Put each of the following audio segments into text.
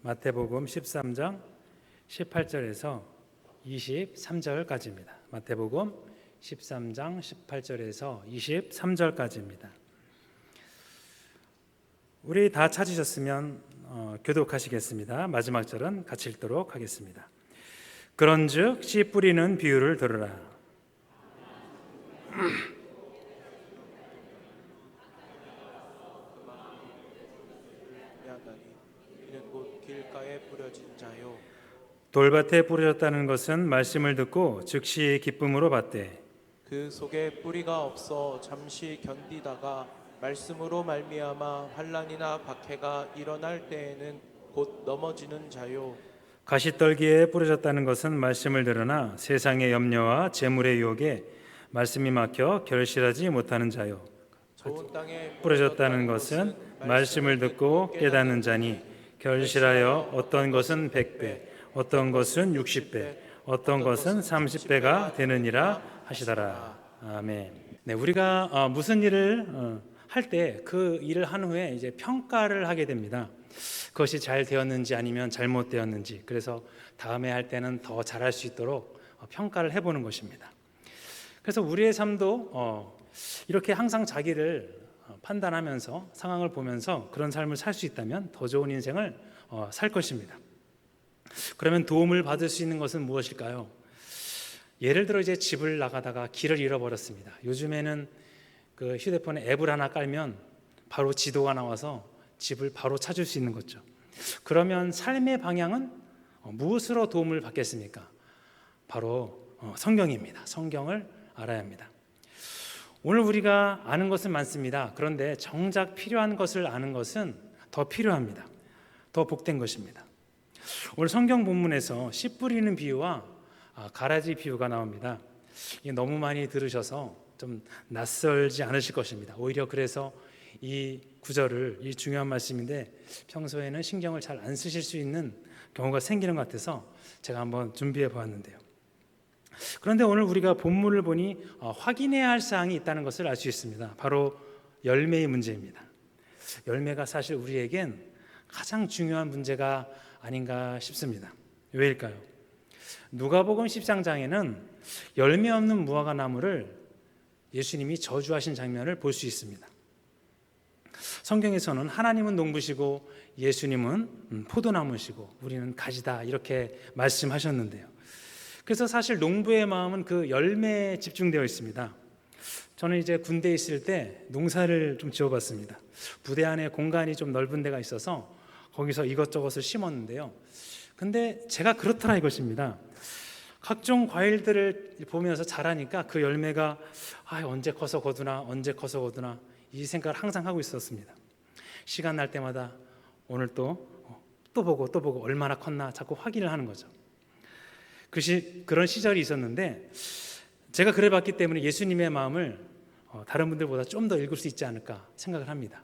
마태복음 13장 18절에서 23절까지입니다. 마태복음 13장 18절에서 23절까지입니다. 우리 다 찾으셨으면 교독하시겠습니다. 마지막 절은 같이 읽도록 하겠습니다. 그런즉 씨 뿌리는 비유를 들으라. 이는 곧 길가에 뿌려진 자요. 돌밭에 뿌려졌다는 것은 말씀을 듣고 즉시 기쁨으로 받되 그 속에 뿌리가 없어 잠시 견디다가 말씀으로 말미암아 환난이나 박해가 일어날 때에는 곧 넘어지는 자요. 가시떨기에 뿌려졌다는 것은 말씀을 들으나 세상의 염려와 재물의 유혹에 말씀이 막혀 결실하지 못하는 자요. 좋은 땅에 뿌려졌다는 것은 말씀을 듣고 깨닫는 자니 결실하여 어떤 것은 100배, 어떤 것은 60배, 어떤 것은 30배가 되느니라 하시더라. 아멘. 네, 우리가 무슨 일을 할 때 그 일을 한 후에 이제 평가를 하게 됩니다. 그것이 잘 되었는지 아니면 잘못되었는지. 그래서 다음에 할 때는 더 잘할 수 있도록 평가를 해보는 것입니다. 그래서 우리의 삶도 이렇게 항상 자기를 판단하면서 상황을 보면서 그런 삶을 살 수 있다면 더 좋은 인생을 살 것입니다. 그러면 도움을 받을 수 있는 것은 무엇일까요? 예를 들어 이제 집을 나가다가 길을 잃어버렸습니다. 요즘에는 그 휴대폰에 앱을 하나 깔면 바로 지도가 나와서 집을 바로 찾을 수 있는 거죠. 그러면 삶의 방향은 무엇으로 도움을 받겠습니까? 바로 성경입니다. 성경을 알아야 합니다. 오늘 우리가 아는 것은 많습니다. 그런데 정작 필요한 것을 아는 것은 더 필요합니다. 더 복된 것입니다. 오늘 성경 본문에서 씨 뿌리는 비유와 가라지 비유가 나옵니다. 너무 많이 들으셔서 좀 낯설지 않으실 것입니다. 오히려 그래서 이 구절을, 이 중요한 말씀인데 평소에는 신경을 잘 안 쓰실 수 있는 경우가 생기는 것 같아서 제가 한번 준비해 보았는데요. 그런데 오늘 우리가 본문을 보니 확인해야 할 사항이 있다는 것을 알 수 있습니다. 바로 열매의 문제입니다. 열매가 사실 우리에겐 가장 중요한 문제가 아닌가 싶습니다. 왜일까요? 누가복음 13장에는 열매 없는 무화과 나무를 예수님이 저주하신 장면을 볼 수 있습니다. 성경에서는 하나님은 농부시고 예수님은 포도나무시고 우리는 가지다 이렇게 말씀하셨는데요. 그래서 사실 농부의 마음은 그 열매에 집중되어 있습니다. 저는 이제 군대에 있을 때 농사를 좀 지어봤습니다. 부대 안에 공간이 좀 넓은 데가 있어서 거기서 이것저것을 심었는데요. 근데 제가 그렇더라 이것입니다. 각종 과일들을 보면서 자라니까 그 열매가 언제 커서 거두나 언제 커서 거두나 이 생각을 항상 하고 있었습니다. 시간 날 때마다 오늘 또 보고 얼마나 컸나 자꾸 확인을 하는 거죠. 그런 시절이 있었는데 제가 그래 봤기 때문에 예수님의 마음을 다른 분들보다 좀 더 읽을 수 있지 않을까 생각을 합니다.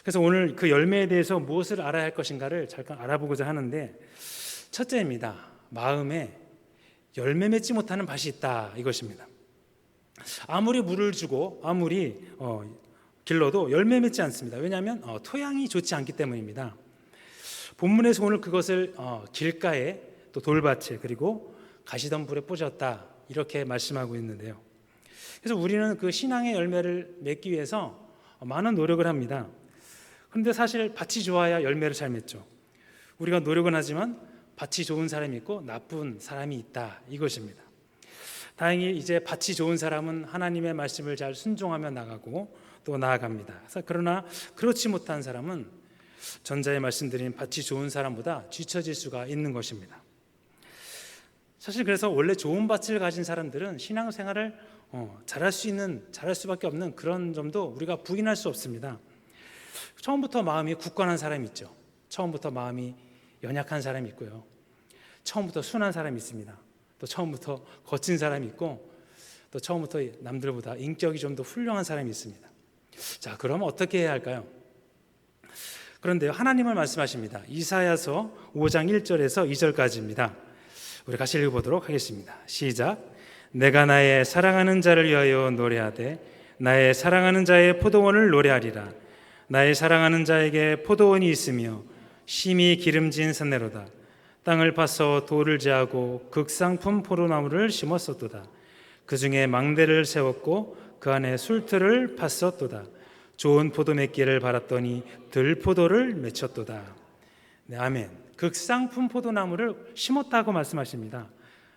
그래서 오늘 그 열매에 대해서 무엇을 알아야 할 것인가를 잠깐 알아보고자 하는데 첫째입니다. 마음에 열매 맺지 못하는 밭이 있다 이것입니다. 아무리 물을 주고 아무리 길러도 열매 맺지 않습니다. 왜냐하면 토양이 좋지 않기 때문입니다. 본문에서 오늘 그것을 길가에 또 돌밭에 그리고 가시덤불에 뿌렸다 이렇게 말씀하고 있는데요. 그래서 우리는 그 신앙의 열매를 맺기 위해서 많은 노력을 합니다. 그런데 사실 밭이 좋아야 열매를 잘 맺죠. 우리가 노력은 하지만 밭이 좋은 사람이 있고 나쁜 사람이 있다 이것입니다. 다행히 이제 밭이 좋은 사람은 하나님의 말씀을 잘 순종하며 나가고 또 나아갑니다. 그러나 그렇지 못한 사람은 전자에 말씀드린 밭이 좋은 사람보다 뒤처질 수가 있는 것입니다. 사실 그래서 원래 좋은 밭을 가진 사람들은 신앙생활을 잘할 수밖에 없는 그런 점도 우리가 부인할 수 없습니다. 처음부터 마음이 굳건한 사람이 있죠. 처음부터 마음이 연약한 사람이 있고요. 처음부터 순한 사람이 있습니다. 또 처음부터 거친 사람이 있고 또 처음부터 남들보다 인격이 좀 더 훌륭한 사람이 있습니다. 자, 그러면 어떻게 해야 할까요? 그런데요, 하나님은 말씀하십니다. 이사야서 5장 1절에서 2절까지입니다. 우리 같이 읽어보도록 하겠습니다. 시작. 내가 나의 사랑하는 자를 위하여 노래하되 나의 사랑하는 자의 포도원을 노래하리라. 나의 사랑하는 자에게 포도원이 있으며 심히 기름진 산내로다. 땅을 파서 돌을 제하고 극상품 포도나무를 심었었도다. 그 중에 망대를 세웠고 그 안에 술틀을 팠었도다. 좋은 포도 맺기를 바랐더니 들포도를 맺혔도다. 네, 아멘. 극상품 포도나무를 심었다고 말씀하십니다.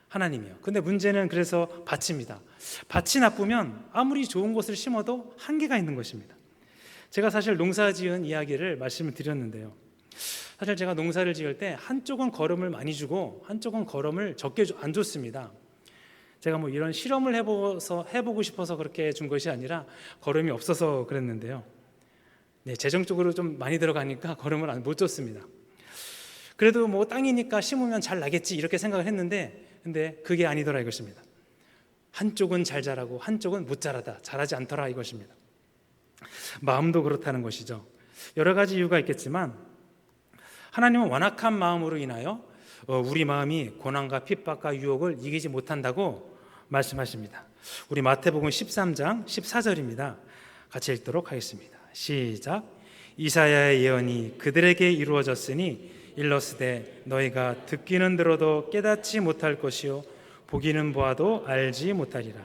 하나님이요. 근데 문제는 그래서 밭입니다. 밭이 나쁘면 아무리 좋은 것을 심어도 한계가 있는 것입니다. 제가 사실 농사 지은 이야기를 말씀을 드렸는데요. 사실 제가 농사를 지을 때 한쪽은 거름을 많이 주고 한쪽은 거름을 적게 안 줬습니다. 제가 뭐 이런 실험을 해보고 싶어서 그렇게 준 것이 아니라 거름이 없어서 그랬는데요. 네, 재정적으로 좀 많이 들어가니까 거름을 못 줬습니다. 그래도 뭐 땅이니까 심으면 잘 나겠지 이렇게 생각을 했는데, 근데 그게 아니더라 이것입니다. 한쪽은 잘 자라고 한쪽은 못 자라다, 잘하지 않더라 이것입니다. 마음도 그렇다는 것이죠. 여러 가지 이유가 있겠지만 하나님은 완악한 마음으로 인하여 우리 마음이 고난과 핍박과 유혹을 이기지 못한다고 말씀하십니다. 우리 마태복음 13장 14절입니다. 같이 읽도록 하겠습니다. 시작. 이사야의 예언이 그들에게 이루어졌으니 일러스되 너희가 듣기는 들어도 깨닫지 못할 것이요 보기는 보아도 알지 못하리라.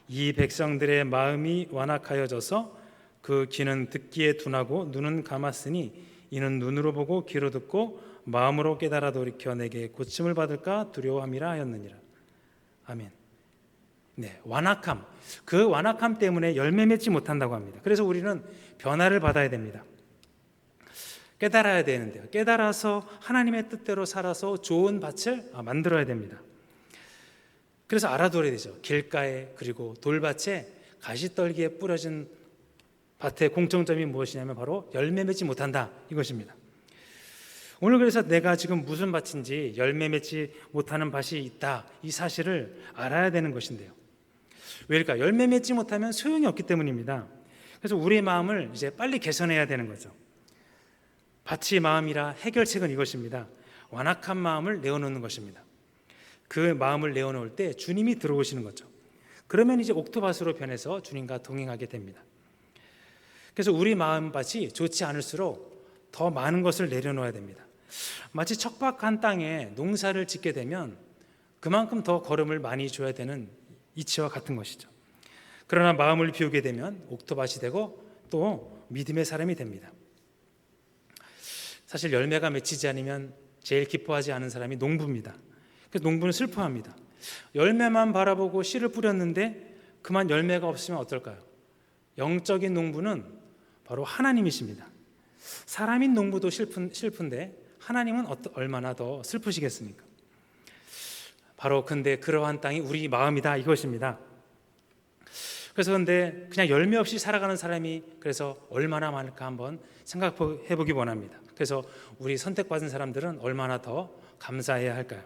이 백성들의 마음이 완악하여져서 그 귀는 듣기에 둔하고 눈은 감았으니 이는 눈으로 보고 귀로 듣고 마음으로 깨달아 돌이켜 내게 고침을 받을까 두려워함이라 하였느니라. 아멘. 네, 완악함. 그 완악함 때문에 열매 맺지 못한다고 합니다. 그래서 우리는 변화를 받아야 됩니다. 깨달아야 되는데요. 깨달아서 하나님의 뜻대로 살아서 좋은 밭을 만들어야 됩니다. 그래서 알아둬야 되죠. 길가에 그리고 돌밭에 가시떨기에 뿌려진 밭의 공통점이 무엇이냐면 바로 열매 맺지 못한다 이것입니다. 오늘 그래서 내가 지금 무슨 밭인지 열매 맺지 못하는 밭이 있다 이 사실을 알아야 되는 것인데요. 왜일까? 열매 맺지 못하면 소용이 없기 때문입니다. 그래서 우리의 마음을 이제 빨리 개선해야 되는 거죠. 밭이 마음이라 해결책은 이것입니다. 완악한 마음을 내어놓는 것입니다. 그 마음을 내어놓을 때 주님이 들어오시는 거죠. 그러면 이제 옥토밭으로 변해서 주님과 동행하게 됩니다. 그래서 우리 마음밭이 좋지 않을수록 더 많은 것을 내려놓아야 됩니다. 마치 척박한 땅에 농사를 짓게 되면 그만큼 더 거름을 많이 줘야 되는 이치와 같은 것이죠. 그러나 마음을 비우게 되면 옥토밭이 되고 또 믿음의 사람이 됩니다. 사실 열매가 맺히지 않으면 제일 기뻐하지 않은 사람이 농부입니다. 그래서 농부는 슬퍼합니다. 열매만 바라보고 씨를 뿌렸는데 그만 열매가 없으면 어떨까요? 영적인 농부는 바로 하나님이십니다. 사람인 농부도 슬픈데 하나님은 얼마나 더 슬프시겠습니까? 바로 근데 그러한 땅이 우리 마음이다 이것입니다. 그래서 근데 그냥 열매 없이 살아가는 사람이 그래서 얼마나 많을까 한번 생각해 보기 원합니다. 그래서 우리 선택받은 사람들은 얼마나 더 감사해야 할까요?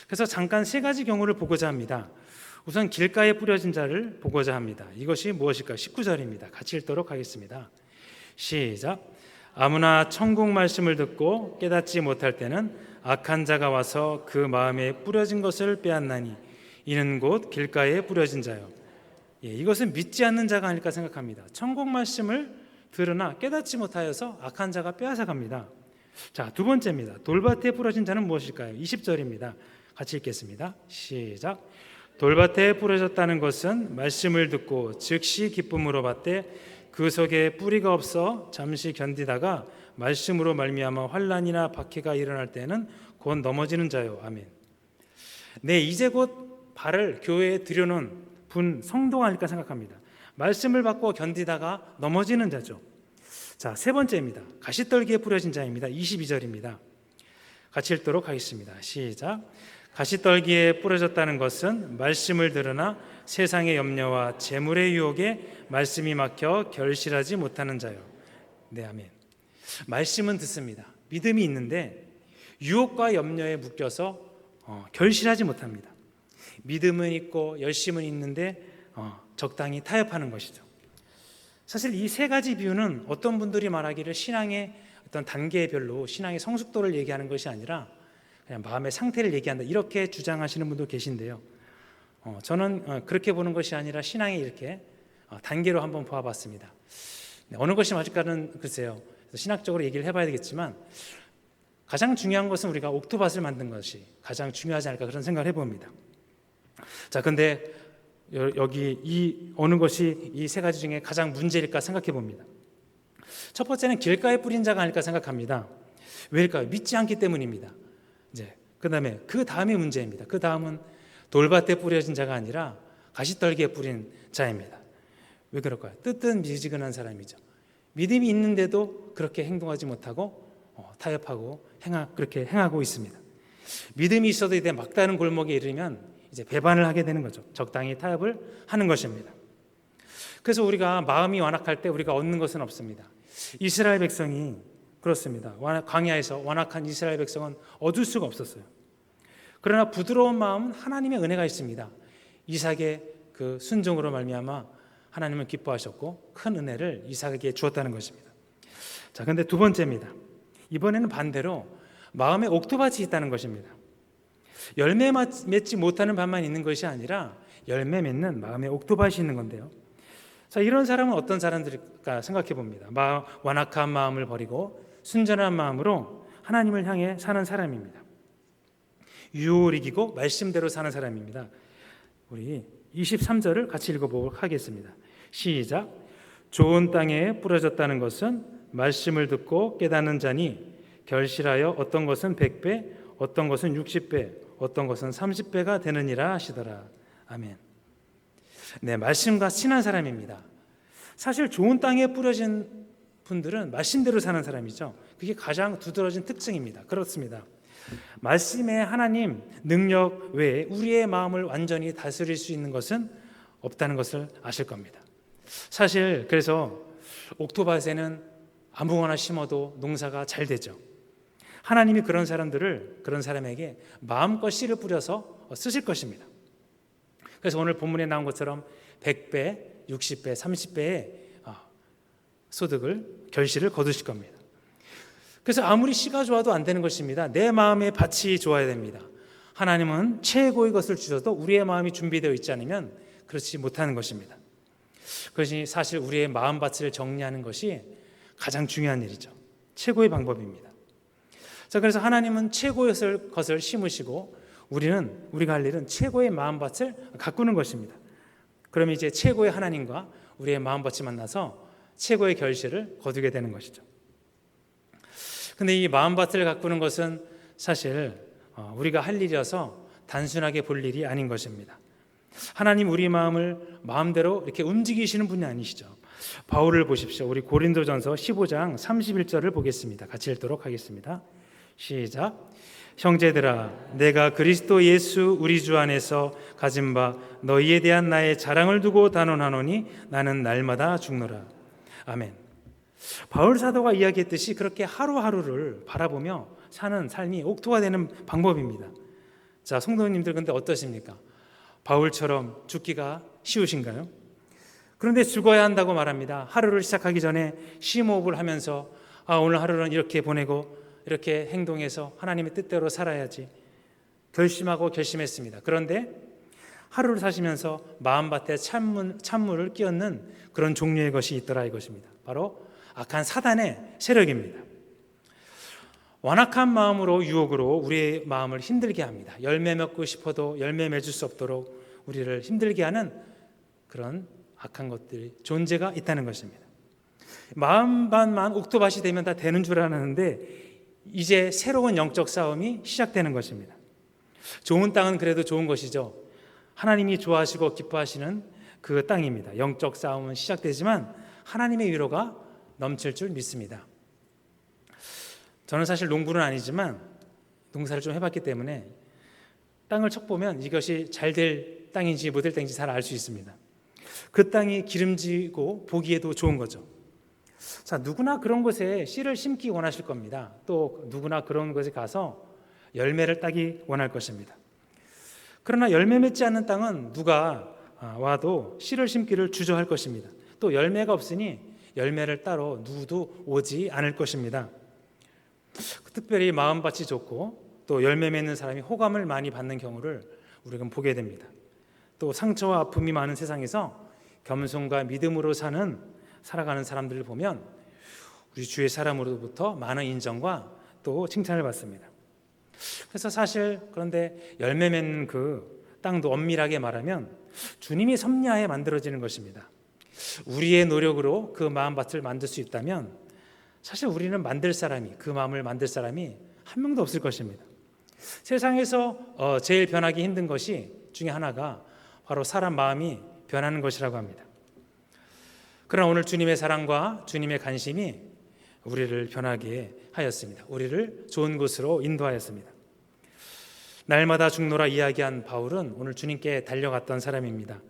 그래서 잠깐 세 가지 경우를 보고자 합니다. 우선 길가에 뿌려진 자를 보고자 합니다. 이것이 무엇일까요? 19절입니다. 같이 읽도록 하겠습니다. 시작. 아무나 천국 말씀을 듣고 깨닫지 못할 때는 악한 자가 와서 그 마음에 뿌려진 것을 빼앗나니 이는 곧 길가에 뿌려진 자요. 이것은 믿지 않는 자가 아닐까 생각합니다. 천국 말씀을 들으나 깨닫지 못하여서 악한 자가 빼앗아갑니다. 자, 두 번째입니다. 돌밭에 뿌려진 자는 무엇일까요? 20절입니다. 같이 읽겠습니다. 시작. 돌밭에 뿌려졌다는 것은 말씀을 듣고 즉시 기쁨으로 받되 그 속에 뿌리가 없어 잠시 견디다가 말씀으로 말미암아 환난이나 박해가 일어날 때는 곧 넘어지는 자요. 아멘. 네, 이제 곧 발을 교회에 들여놓은 분 성도가 아닐까 생각합니다. 말씀을 받고 견디다가 넘어지는 자죠. 자, 세 번째입니다. 가시떨기에 뿌려진 자입니다. 22절입니다. 같이 읽도록 하겠습니다. 시작. 가시떨기에 뿌려졌다는 것은 말씀을 들으나 세상의 염려와 재물의 유혹에 말씀이 막혀 결실하지 못하는 자요. 네, 아멘. 말씀은 듣습니다. 믿음이 있는데 유혹과 염려에 묶여서 결실하지 못합니다. 믿음은 있고 열심은 있는데 적당히 타협하는 것이죠. 사실 이 세 가지 비유는 어떤 분들이 말하기를 신앙의 어떤 단계별로 신앙의 성숙도를 얘기하는 것이 아니라 그냥 마음의 상태를 얘기한다 이렇게 주장하시는 분도 계신데요. 저는 그렇게 보는 것이 아니라 신앙이 이렇게 단계로 한번 보아봤습니다. 어느 것이 맞을까는 글쎄요. 신학적으로 얘기를 해봐야 되겠지만 가장 중요한 것은 우리가 옥토밭을 만든 것이 가장 중요하지 않을까 그런 생각을 해봅니다. 자, 근데 여기 이 어느 것이 이 세 가지 중에 가장 문제일까 생각해 봅니다. 첫 번째는 길가에 뿌린 자가 아닐까 생각합니다. 왜일까요? 믿지 않기 때문입니다. 이제 그 다음이 문제입니다. 그 다음은 돌밭에 뿌려진 자가 아니라 가시떨기에 뿌린 자입니다. 왜 그럴까요? 뜨뜻미지근한 사람이죠. 믿음이 있는데도 그렇게 행동하지 못하고 타협하고 그렇게 행하고 있습니다. 믿음이 있어도 이제 막다른 골목에 이르면 이제 배반을 하게 되는 거죠. 적당히 타협을 하는 것입니다. 그래서 우리가 마음이 완악할 때 우리가 얻는 것은 없습니다. 이스라엘 백성이 그렇습니다. 광야에서 완악한 이스라엘 백성은 얻을 수가 없었어요. 그러나 부드러운 마음은 하나님의 은혜가 있습니다. 이삭의 그 순종으로 말미암아 하나님은 기뻐하셨고 큰 은혜를 이삭에게 주었다는 것입니다. 자, 근데 두 번째입니다. 이번에는 반대로 마음에 옥토밭이 있다는 것입니다. 열매 맺지 못하는 밭만 있는 것이 아니라 열매 맺는 마음에 옥토밭이 있는 건데요. 자, 이런 사람은 어떤 사람들일까 생각해 봅니다. 완악한 마음을 버리고 순전한 마음으로 하나님을 향해 사는 사람입니다. 유혹을 이기고 말씀대로 사는 사람입니다. 우리 23절을 같이 읽어보도록 하겠습니다. 시작. 좋은 땅에 뿌려졌다는 것은 말씀을 듣고 깨닫는 자니 결실하여 어떤 것은 100배, 어떤 것은 60배, 어떤 것은 30배가 되느니라 하시더라. 아멘. 네, 말씀과 친한 사람입니다. 사실 좋은 땅에 뿌려진 분들은 말씀대로 사는 사람이죠. 그게 가장 두드러진 특징입니다. 그렇습니다. 말씀의 하나님 능력 외에 우리의 마음을 완전히 다스릴 수 있는 것은 없다는 것을 아실 겁니다. 사실 그래서 옥토밭에는 아무거나 심어도 농사가 잘 되죠. 하나님이 그런 사람에게 마음껏 씨를 뿌려서 쓰실 것입니다. 그래서 오늘 본문에 나온 것처럼 100배, 60배, 30배의 소득을 결실을 거두실 겁니다. 그래서 아무리 씨가 좋아도 안 되는 것입니다. 내 마음의 밭이 좋아야 됩니다. 하나님은 최고의 것을 주셔도 우리의 마음이 준비되어 있지 않으면 그렇지 못하는 것입니다. 그것이 사실 우리의 마음밭을 정리하는 것이 가장 중요한 일이죠. 최고의 방법입니다. 자, 그래서 하나님은 최고의 것을 심으시고 우리가 할 일은 최고의 마음밭을 가꾸는 것입니다. 그러면 이제 최고의 하나님과 우리의 마음밭이 만나서 최고의 결실을 거두게 되는 것이죠. 근데 이 마음밭을 가꾸는 것은 사실 우리가 할 일이어서 단순하게 볼 일이 아닌 것입니다. 하나님 우리 마음을 마음대로 이렇게 움직이시는 분이 아니시죠. 바울을 보십시오. 우리 고린도전서 15장 31절을 보겠습니다. 같이 읽도록 하겠습니다. 시작. 형제들아, 내가 그리스도 예수 우리 주 안에서 가진 바 너희에 대한 나의 자랑을 두고 단언하노니 나는 날마다 죽노라. 아멘. 바울 사도가 이야기했듯이 그렇게 하루하루를 바라보며 사는 삶이 옥토가 되는 방법입니다. 자, 성도님들 근데 어떠십니까? 바울처럼 죽기가 쉬우신가요? 그런데 죽어야 한다고 말합니다. 하루를 시작하기 전에 심호흡을 하면서 오늘 하루는 이렇게 보내고 이렇게 행동해서 하나님의 뜻대로 살아야지 결심하고 결심했습니다. 그런데 하루를 사시면서 마음밭에 찬물을 끼얹는 그런 종류의 것이 있더라 이것입니다. 바로 악한 사단의 세력입니다. 완악한 마음으로 유혹으로 우리의 마음을 힘들게 합니다. 열매 맺고 싶어도 열매 맺을 수 없도록 우리를 힘들게 하는 그런 악한 것들이 존재가 있다는 것입니다. 마음밭만 옥토밭이 되면 다 되는 줄 알았는데 이제 새로운 영적 싸움이 시작되는 것입니다. 좋은 땅은 그래도 좋은 것이죠. 하나님이 좋아하시고 기뻐하시는 그 땅입니다. 영적 싸움은 시작되지만 하나님의 위로가 넘칠 줄 믿습니다. 저는 사실 농부는 아니지만 농사를 좀 해봤기 때문에 땅을 척보면 이것이 잘 될 땅인지 못 될 땅인지 잘 알 수 있습니다. 그 땅이 기름지고 보기에도 좋은 거죠. 자, 누구나 그런 곳에 씨를 심기 원하실 겁니다. 또 누구나 그런 곳에 가서 열매를 따기 원할 것입니다. 그러나 열매 맺지 않는 땅은 누가 와도 씨를 심기를 주저할 것입니다. 또 열매가 없으니 열매를 따러 누구도 오지 않을 것입니다. 특별히 마음밭이 좋고 또 열매 맺는 사람이 호감을 많이 받는 경우를 우리가 보게 됩니다. 또 상처와 아픔이 많은 세상에서 겸손과 믿음으로 살아가는 사람들을 보면 우리 주의 사람으로부터 많은 인정과 또 칭찬을 받습니다. 그래서 사실 그런데 열매 맺는 그 땅도 엄밀하게 말하면 주님이 섭리하에 만들어지는 것입니다. 우리의 노력으로 그 마음밭을 만들 수 있다면 사실 우리는 그 마음을 만들 사람이 한 명도 없을 것입니다. 세상에서 제일 변하기 힘든 것이 중에 하나가 바로 사람 마음이 변하는 것이라고 합니다. 그러나 오늘 주님의 사랑과 주님의 관심이 우리를 변하게 하였습니다. 우리를 좋은 곳으로 인도하였습니다. 날마다 죽노라 이야기한 바울은 오늘 주님께 달려갔던 사람입니다.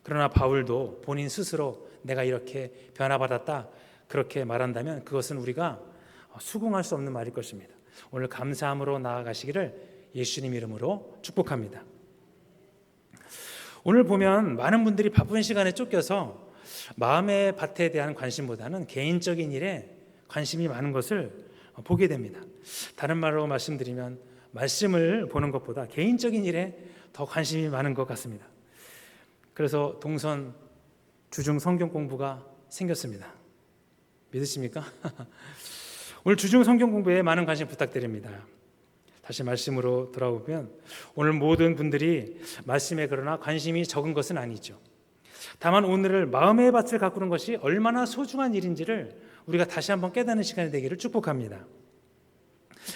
그러나 바울도 본인 스스로 내가 이렇게 변화받았다 그렇게 말한다면 그것은 우리가 수긍할 수 없는 말일 것입니다. 오늘 감사함으로 나아가시기를 예수님 이름으로 축복합니다. 오늘 보면 많은 분들이 바쁜 시간에 쫓겨서 마음의 밭에 대한 관심보다는 개인적인 일에 관심이 많은 것을 보게 됩니다. 다른 말로 말씀드리면 말씀을 보는 것보다 개인적인 일에 더 관심이 많은 것 같습니다. 그래서 동선 주중 성경 공부가 생겼습니다. 믿으십니까? 오늘 주중 성경 공부에 많은 관심 부탁드립니다. 다시 말씀으로 돌아오면 오늘 모든 분들이 말씀에 그러나 관심이 적은 것은 아니죠. 다만 오늘을 마음의 밭을 가꾸는 것이 얼마나 소중한 일인지를 우리가 다시 한번 깨닫는 시간이 되기를 축복합니다.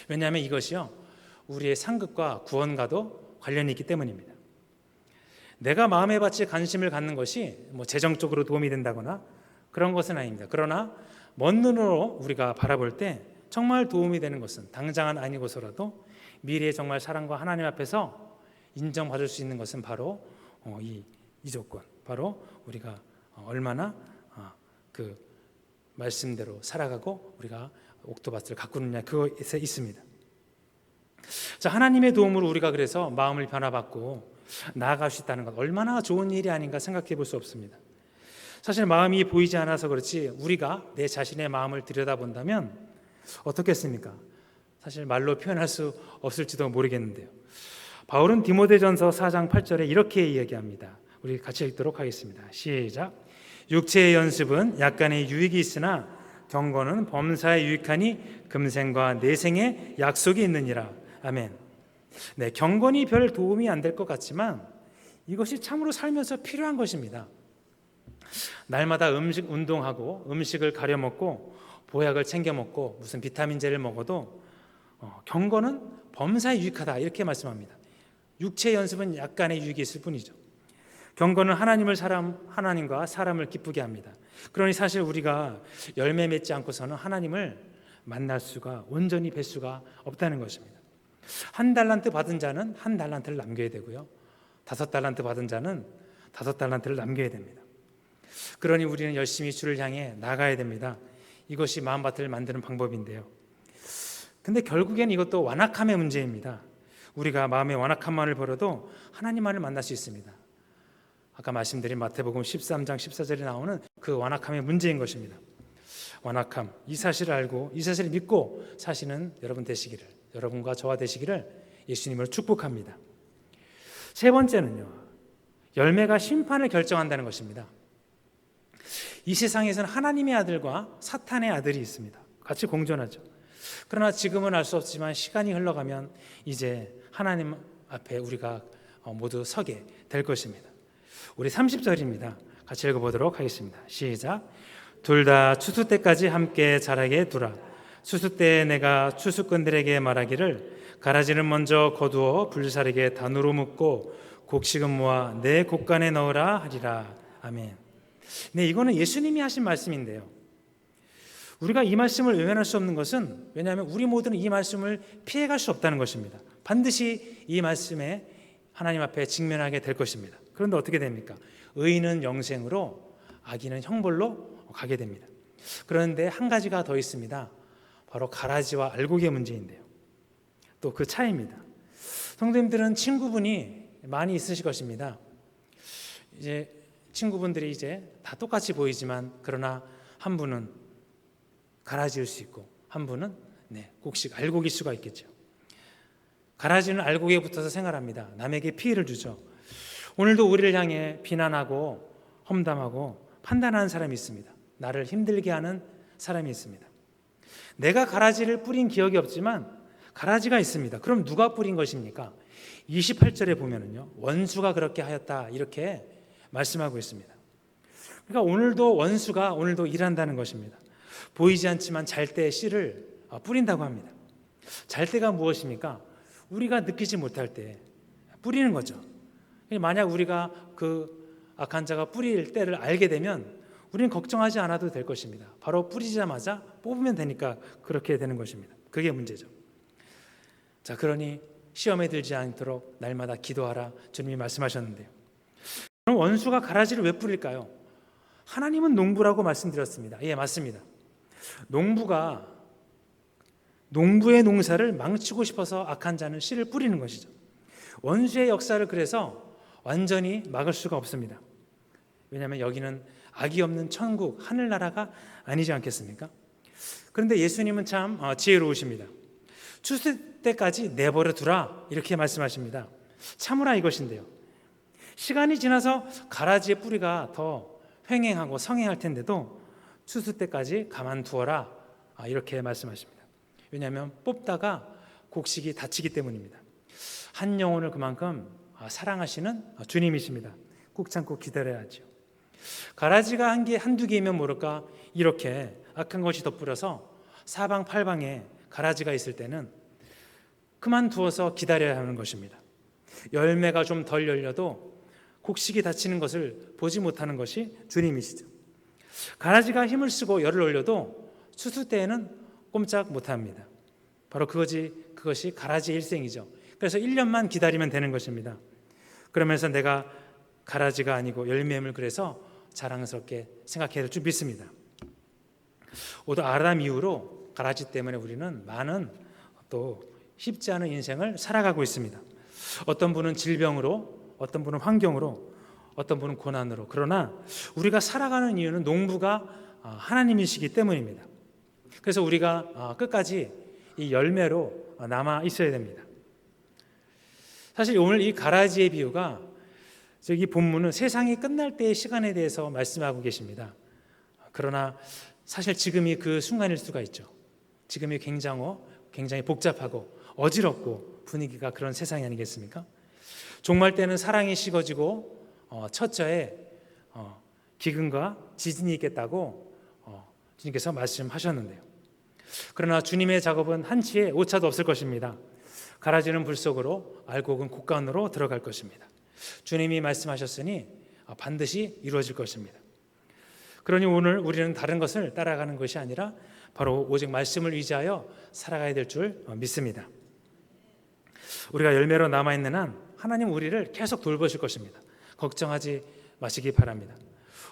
왜냐하면 이것이요 우리의 상급과 구원과도 관련이 있기 때문입니다. 내가 마음의 밭에 관심을 갖는 것이 재정적으로 도움이 된다거나 그런 것은 아닙니다. 그러나 먼 눈으로 우리가 바라볼 때 정말 도움이 되는 것은 당장은 아니고서라도 미래에 정말 사랑과 하나님 앞에서 인정받을 수 있는 것은 바로 이 조건, 바로 우리가 얼마나 그 말씀대로 살아가고 우리가 옥토밭을 가꾸느냐 그것에 있습니다. 자, 하나님의 도움으로 우리가 그래서 마음을 변화받고 나아갈 수 있다는 것 얼마나 좋은 일이 아닌가 생각해 볼 수 없습니다. 사실 마음이 보이지 않아서 그렇지 우리가 내 자신의 마음을 들여다본다면 어떻겠습니까? 사실 말로 표현할 수 없을지도 모르겠는데요. 바울은 디모데전서 4장 8절에 이렇게 이야기합니다. 우리 같이 읽도록 하겠습니다. 시작. 육체의 연습은 약간의 유익이 있으나 경건은 범사에 유익하니 금생과 내생에 약속이 있느니라. 아멘. 네, 경건이 별 도움이 안 될 것 같지만 이것이 참으로 살면서 필요한 것입니다. 날마다 운동하고 음식을 가려 먹고 보약을 챙겨 먹고 무슨 비타민제를 먹어도 경건은 범사에 유익하다 이렇게 말씀합니다. 육체 연습은 약간의 유익이 있을 뿐이죠. 경건은 하나님과 사람을 기쁘게 합니다. 그러니 사실 우리가 열매 맺지 않고서는 하나님을 만날 수가 온전히 뵐 수가 없다는 것입니다. 1달란트 받은 자는 1달란트를 남겨야 되고요. 5달란트 받은 자는 5달란트를 남겨야 됩니다. 그러니 우리는 열심히 주를 향해 나가야 됩니다. 이것이 마음밭을 만드는 방법인데요. 근데 결국엔 이것도 완악함의 문제입니다. 우리가 마음의 완악함만을 버려도 하나님만을 만날 수 있습니다. 아까 말씀드린 마태복음 13장 14절에 나오는 그 완악함의 문제인 것입니다. 완악함, 이 사실을 알고 이 사실을 믿고 사시는 여러분과 저와 되시기를 예수님을 축복합니다. 세 번째는요, 열매가 심판을 결정한다는 것입니다. 이 세상에서는 하나님의 아들과 사탄의 아들이 있습니다. 같이 공존하죠. 그러나 지금은 알 수 없지만 시간이 흘러가면 이제 하나님 앞에 우리가 모두 서게 될 것입니다. 우리 30절입니다. 같이 읽어보도록 하겠습니다. 시작. 둘 다 추수 때까지 함께 자라게 두라. 추수 때에 내가 추수꾼들에게 말하기를 가라지는 먼저 거두어 불사르게 단으로 묶고 곡식은 모아 내 곡간에 넣으라 하리라. 아멘. 네, 이거는 예수님이 하신 말씀인데요. 우리가 이 말씀을 외면할 수 없는 것은 왜냐하면 우리 모두는 이 말씀을 피해갈 수 없다는 것입니다. 반드시 이 말씀에 하나님 앞에 직면하게 될 것입니다. 그런데 어떻게 됩니까? 의인은 영생으로 악인은 형벌로 가게 됩니다. 그런데 한 가지가 더 있습니다. 바로 가라지와 알곡의 문제인데요. 또 그 차이입니다. 성도님들은 친구분이 많이 있으실 것입니다. 이제 친구분들이 이제 다 똑같이 보이지만 그러나 한 분은 가라지일 수 있고 한 분은 곡식 알곡일 수가 있겠죠. 가라지는 알곡에 붙어서 생활합니다. 남에게 피해를 주죠. 오늘도 우리를 향해 비난하고 험담하고 판단하는 사람이 있습니다. 나를 힘들게 하는 사람이 있습니다. 내가 가라지를 뿌린 기억이 없지만 가라지가 있습니다. 그럼 누가 뿌린 것입니까? 28절에 보면은요, 원수가 그렇게 하였다 이렇게 말씀하고 있습니다. 그러니까 오늘도 원수가 오늘도 일한다는 것입니다. 보이지 않지만 잘 때 씨를 뿌린다고 합니다. 잘 때가 무엇입니까? 우리가 느끼지 못할 때 뿌리는 거죠. 만약 우리가 그 악한 자가 뿌릴 때를 알게 되면 우리는 걱정하지 않아도 될 것입니다. 바로 뿌리자마자 뽑으면 되니까 그렇게 되는 것입니다. 그게 문제죠. 자, 그러니 시험에 들지 않도록 날마다 기도하라 주님이 말씀하셨는데요. 그럼 원수가 가라지를 왜 뿌릴까요? 하나님은 농부라고 말씀드렸습니다. 예, 맞습니다. 농부의 농사를 망치고 싶어서 악한 자는 씨를 뿌리는 것이죠. 원수의 역사를 그래서 완전히 막을 수가 없습니다. 왜냐하면 여기는 악이 없는 천국, 하늘나라가 아니지 않겠습니까? 그런데 예수님은 참 지혜로우십니다. 추수 때까지 내버려 두라 이렇게 말씀하십니다. 참으라 이것인데요. 시간이 지나서 가라지의 뿌리가 더 횡행하고 성행할 텐데도 추수 때까지 가만두어라 이렇게 말씀하십니다. 왜냐하면 뽑다가 곡식이 다치기 때문입니다. 한 영혼을 그만큼 사랑하시는 주님이십니다. 꾹 참고 기다려야죠. 가라지가 한두 개이면 모를까 이렇게 악한 것이 덧뿌려서 사방팔방에 가라지가 있을 때는 그만두어서 기다려야 하는 것입니다. 열매가 좀 덜 열려도 곡식이 다치는 것을 보지 못하는 것이 주님이시죠. 가라지가 힘을 쓰고 열을 올려도 추수 때에는 꼼짝 못합니다. 바로 그것이 가라지의 일생이죠. 그래서 1년만 기다리면 되는 것입니다. 그러면서 내가 가라지가 아니고 열매임을 그래서 자랑스럽게 생각해야 될 줄 믿습니다. 오도 아담 이후로 가라지 때문에 우리는 많은 또 쉽지 않은 인생을 살아가고 있습니다. 어떤 분은 질병으로, 어떤 분은 환경으로, 어떤 분은 고난으로. 그러나 우리가 살아가는 이유는 농부가 하나님이시기 때문입니다. 그래서 우리가 끝까지 이 열매로 남아 있어야 됩니다. 사실 오늘 이 가라지의 비유가 이 본문은 세상이 끝날 때의 시간에 대해서 말씀하고 계십니다. 그러나 사실 지금이 그 순간일 수가 있죠. 지금이 굉장히 복잡하고 어지럽고 분위기가 그런 세상이 아니겠습니까? 종말 때는 사랑이 식어지고 첫째에 기근과 지진이 있겠다고 주님께서 말씀하셨는데요. 그러나 주님의 작업은 한치의 오차도 없을 것입니다. 가라지는 불 속으로 알곡은 곡간으로 들어갈 것입니다. 주님이 말씀하셨으니 반드시 이루어질 것입니다. 그러니 오늘 우리는 다른 것을 따라가는 것이 아니라 바로 오직 말씀을 의지하여 살아가야 될 줄 믿습니다. 우리가 열매로 남아있는 한 하나님 우리를 계속 돌보실 것입니다. 걱정하지 마시기 바랍니다.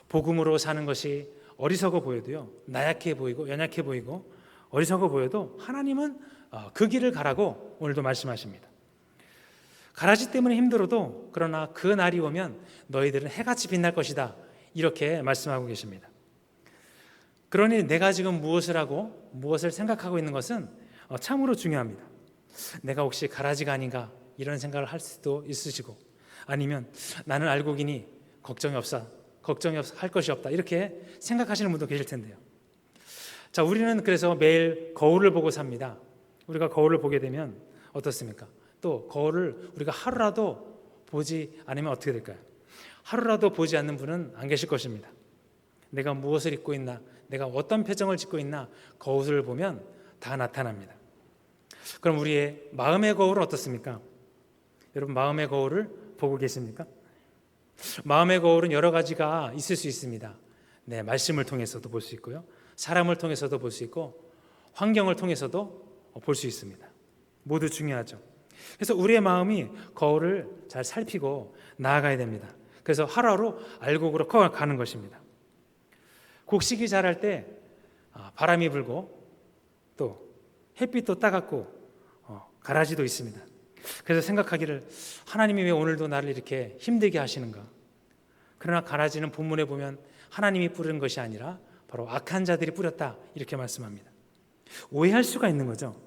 복음으로 사는 것이 어리석어 보여도요, 나약해 보이고 연약해 보이고 어리석어 보여도 하나님은 그 길을 가라고 오늘도 말씀하십니다. 가라지 때문에 힘들어도 그러나 그 날이 오면 너희들은 해같이 빛날 것이다 이렇게 말씀하고 계십니다. 그러니 내가 지금 무엇을 하고 무엇을 생각하고 있는 것은 참으로 중요합니다. 내가 혹시 가라지가 아닌가 이런 생각을 할 수도 있으시고, 아니면 나는 알곡이니 걱정이 할 것이 없다 이렇게 생각하시는 분도 계실 텐데요. 자, 우리는 그래서 매일 거울을 보고 삽니다. 우리가 거울을 보게 되면 어떻습니까? 또 거울을 우리가 하루라도 보지 않으면 어떻게 될까요? 하루라도 보지 않는 분은 안 계실 것입니다. 내가 무엇을 입고 있나, 내가 어떤 표정을 짓고 있나 거울을 보면 다 나타납니다. 그럼 우리의 마음의 거울은 어떻습니까? 여러분, 마음의 거울을 보고 계십니까? 마음의 거울은 여러 가지가 있을 수 있습니다. 네, 말씀을 통해서도 볼 수 있고요, 사람을 통해서도 볼 수 있고, 환경을 통해서도 볼 수 있습니다. 모두 중요하죠. 그래서 우리의 마음이 거울을 잘 살피고 나아가야 됩니다. 그래서 하루하루 알곡으로 커가는 것입니다. 곡식이 자랄 때 바람이 불고 또 햇빛도 따갑고 가라지도 있습니다. 그래서 생각하기를, 하나님이 왜 오늘도 나를 이렇게 힘들게 하시는가? 그러나 가라지는 본문에 보면 하나님이 뿌린 것이 아니라 바로 악한 자들이 뿌렸다 이렇게 말씀합니다. 오해할 수가 있는 거죠.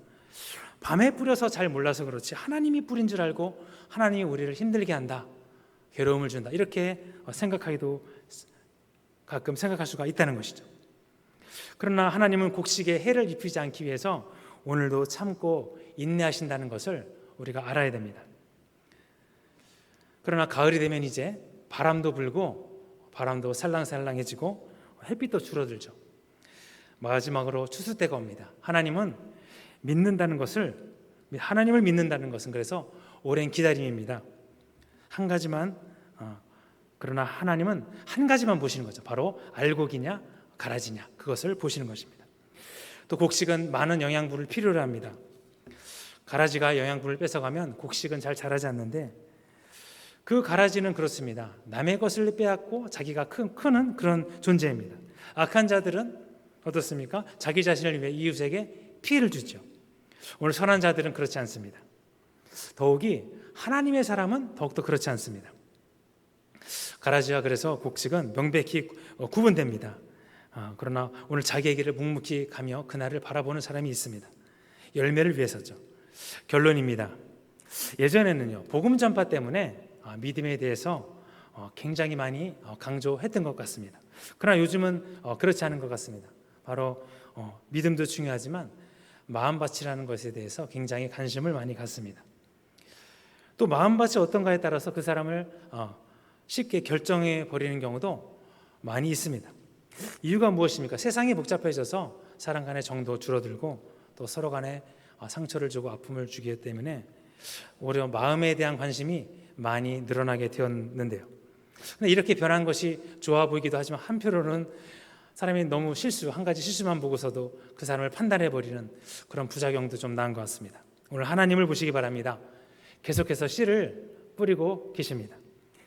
밤에 뿌려서 잘 몰라서 그렇지 하나님이 뿌린 줄 알고 하나님이 우리를 힘들게 한다, 괴로움을 준다 이렇게 생각하기도 가끔 생각할 수가 있다는 것이죠. 그러나 하나님은 곡식에 해를 입히지 않기 위해서 오늘도 참고 인내하신다는 것을 우리가 알아야 됩니다. 그러나 가을이 되면 이제 바람도 불고 바람도 살랑살랑해지고 햇빛도 줄어들죠. 마지막으로 추수 때가 옵니다. 하나님을 믿는다는 것은 그래서 오랜 기다림입니다. 한 가지만 그러나 하나님은 한 가지만 보시는 거죠. 바로 알곡이냐 가라지냐 그것을 보시는 것입니다. 또 곡식은 많은 영양분을 필요로 합니다. 가라지가 영양분을 뺏어가면 곡식은 잘 자라지 않는데 그 가라지는 그렇습니다. 남의 것을 빼앗고 자기가 크는 그런 존재입니다. 악한 자들은 어떻습니까? 자기 자신을 위해 이웃에게 피해를 주죠. 오늘 선한 자들은 그렇지 않습니다. 더욱이 하나님의 사람은 더욱더 그렇지 않습니다. 가라지와 그래서 곡식은 명백히 구분됩니다. 그러나 오늘 자기의 길을 묵묵히 가며 그날을 바라보는 사람이 있습니다. 열매를 위해서죠. 결론입니다. 예전에는요 복음 전파 때문에 믿음에 대해서 굉장히 많이 강조했던 것 같습니다. 그러나 요즘은 그렇지 않은 것 같습니다. 바로 믿음도 중요하지만 마음밭이라는 것에 대해서 굉장히 관심을 많이 갖습니다. 또 마음밭이 어떤가에 따라서 그 사람을 쉽게 결정해 버리는 경우도 많이 있습니다. 이유가 무엇입니까? 세상이 복잡해져서 사람 간의 정도 줄어들고 또 서로 간에 상처를 주고 아픔을 주기 때문에 오히려 마음에 대한 관심이 많이 늘어나게 되었는데요. 근데 이렇게 변한 것이 좋아 보이기도 하지만 한편으로는 사람이 너무 한 가지 실수만 보고서도 그 사람을 판단해 버리는 그런 부작용도 좀 나은 것 같습니다. 오늘 하나님을 보시기 바랍니다. 계속해서 씨를 뿌리고 계십니다.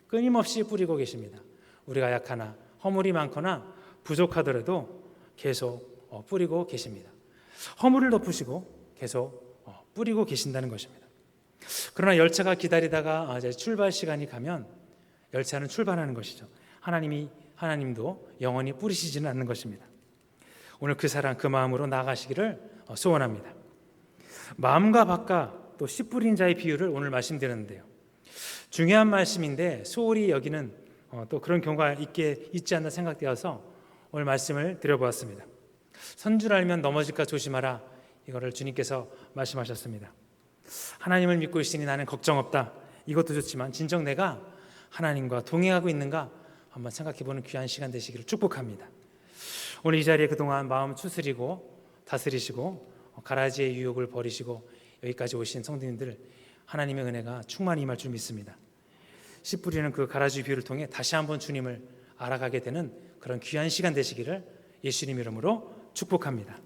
끊임없이 뿌리고 계십니다. 우리가 약하나 허물이 많거나 부족하더라도 계속 뿌리고 계십니다. 허물을 덮으시고 계속 뿌리고 계신다는 것입니다. 그러나 열차가 기다리다가 이제 출발 시간이 가면 열차는 출발하는 것이죠. 하나님도 영원히 뿌리시지는 않는 것입니다. 오늘 그 사랑 그 마음으로 나아가시기를 소원합니다. 마음과 밭과 또 씨 뿌린 자의 비유를 오늘 말씀드렸는데요. 중요한 말씀인데 소홀히 여기는 또 그런 경우가 있지 않나 생각되어서 오늘 말씀을 드려보았습니다. 선줄 알면 넘어질까 조심하라, 이거를 주님께서 말씀하셨습니다. 하나님을 믿고 있으니 나는 걱정 없다, 이것도 좋지만 진정 내가 하나님과 동행하고 있는가 한번 생각해보는 귀한 시간 되시기를 축복합니다. 오늘 이 자리에 그동안 마음 추스리고 다스리시고 가라지의 유혹을 버리시고 여기까지 오신 성도님들 하나님의 은혜가 충만히 임할 줄 믿습니다. 씨 뿌리는 그 가라지 비유를 통해 다시 한번 주님을 알아가게 되는 그런 귀한 시간 되시기를 예수님 이름으로 축복합니다.